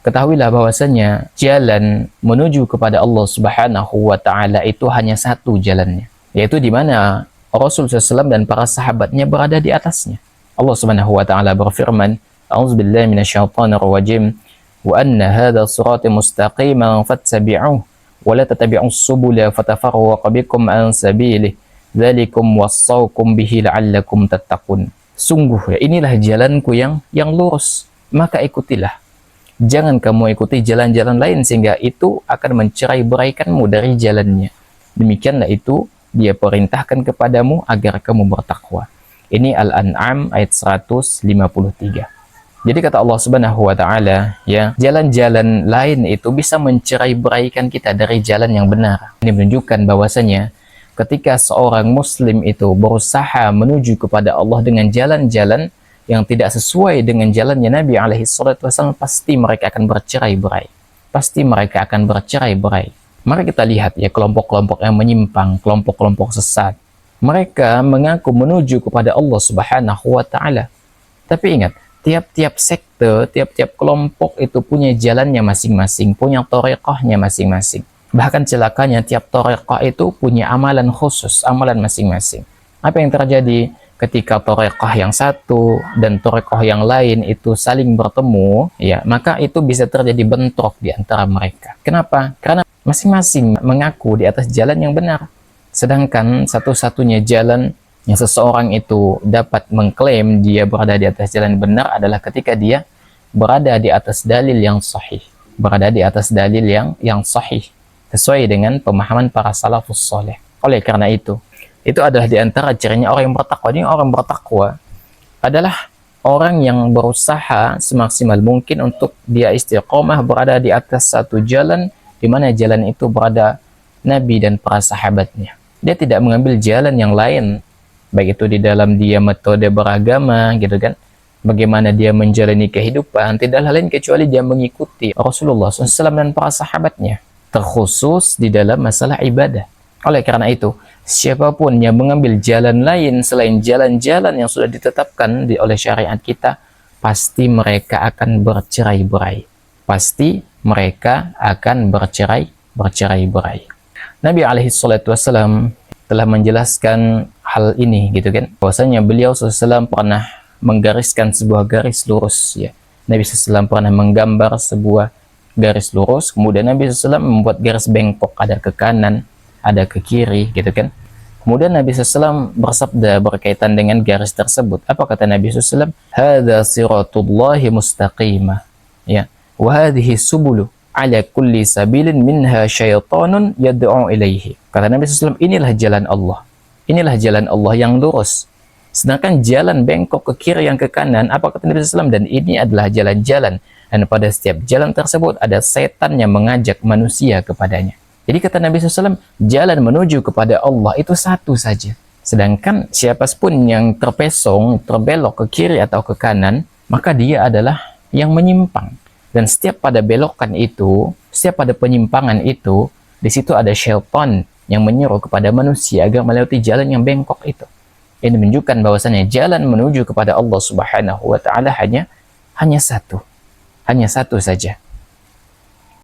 ketahuilah bahwasanya jalan menuju kepada Allah Subhanahu wa taala itu hanya satu jalannya, yaitu di mana Rasul SAW dan para sahabatnya berada di atasnya. Allah Subhanahu wa taala berfirman, "A'udzubillahi minasyaitonirrajim, wa anna hadza sirati mustaqiman fattabi'uhu wa la tattabi'us subula fatafarraqa bikum an sabilihi, dzalikum wassaukum bihi la'allakum tattaqun." Sungguh ya, inilah jalanku yang lurus, maka ikutilah. Jangan kamu ikuti jalan-jalan lain sehingga itu akan mencerai-beraikanmu dari jalannya. Demikianlah itu dia perintahkan kepadamu agar kamu bertakwa. Ini Al-An'am ayat 153. Jadi kata Allah Subhanahu wa taala, ya, jalan-jalan lain itu bisa mencerai-beraikan kita dari jalan yang benar. Ini menunjukkan bahwasanya ketika seorang muslim itu berusaha menuju kepada Allah dengan jalan-jalan yang tidak sesuai dengan jalannya Nabi alaihi salatu wasallam, pasti mereka akan bercerai-berai. Pasti mereka akan bercerai-berai. Mari kita lihat ya kelompok-kelompok yang menyimpang, kelompok-kelompok sesat. Mereka mengaku menuju kepada Allah Subhanahu wa taala. Tapi ingat, tiap-tiap sekte, tiap-tiap kelompok itu punya jalannya masing-masing, punya thariqahnya masing-masing. Bahkan celakanya tiap thariqah itu punya amalan khusus, amalan masing-masing. Apa yang terjadi ketika thariqah yang satu dan thariqah yang lain itu saling bertemu, ya, maka itu bisa terjadi bentrok di antara mereka. Kenapa? Karena masing-masing mengaku di atas jalan yang benar. Sedangkan satu-satunya jalan yang seseorang itu dapat mengklaim dia berada di atas jalan benar adalah ketika dia berada di atas dalil yang sahih, berada di atas dalil yang sahih sesuai dengan pemahaman para salafus soleh. Oleh karena itu adalah di antara cirinya orang yang bertakwa. Ini orang bertakwa adalah orang yang berusaha semaksimal mungkin untuk dia istiqomah berada di atas satu jalan, di mana jalan itu berada Nabi dan para sahabatnya. Dia tidak mengambil jalan yang lain, baik itu di dalam dia metode beragama, gitu kan, bagaimana dia menjalani kehidupan, tidak lain kecuali dia mengikuti Rasulullah SAW dan para sahabatnya, terkhusus di dalam masalah ibadah. Oleh karena itu, siapapun yang mengambil jalan lain selain jalan-jalan yang sudah ditetapkan oleh syariat kita, pasti mereka akan bercerai-berai. Pasti mereka akan bercerai-berai. Nabi alaihi salatu wassalam telah menjelaskan hal ini, gitu kan, bahwasanya beliau SAW pernah menggariskan sebuah garis lurus, ya. Nabi SAW pernah menggambar sebuah garis lurus, kemudian Nabi SAW membuat garis bengkok, ada ke kanan, ada ke kiri, gitu kan. Kemudian Nabi SAW bersabda berkaitan dengan garis tersebut. Apa kata Nabi SAW? Hadza siratullahi mustaqimah, ya, wa hadhihi subulu ala kulli sabilin minha syaitanun yad'u ilaihi. Kata Nabi SAW, inilah jalan Allah. Inilah jalan Allah yang lurus. Sedangkan jalan bengkok ke kiri yang ke kanan, apa kata Nabi SAW? Dan ini adalah jalan-jalan. Dan pada setiap jalan tersebut ada setan yang mengajak manusia kepadanya. Jadi kata Nabi SAW, jalan menuju kepada Allah itu satu saja. Sedangkan siapapun yang terpesong, terbelok ke kiri atau ke kanan, maka dia adalah yang menyimpang. Dan setiap pada belokan itu, setiap pada penyimpangan itu, di situ ada syaitan yang menyuruh kepada manusia agar melewati jalan yang bengkok itu. Ini menunjukkan bahwasanya jalan menuju kepada Allah Subhanahu wa taala hanya satu. Hanya satu saja.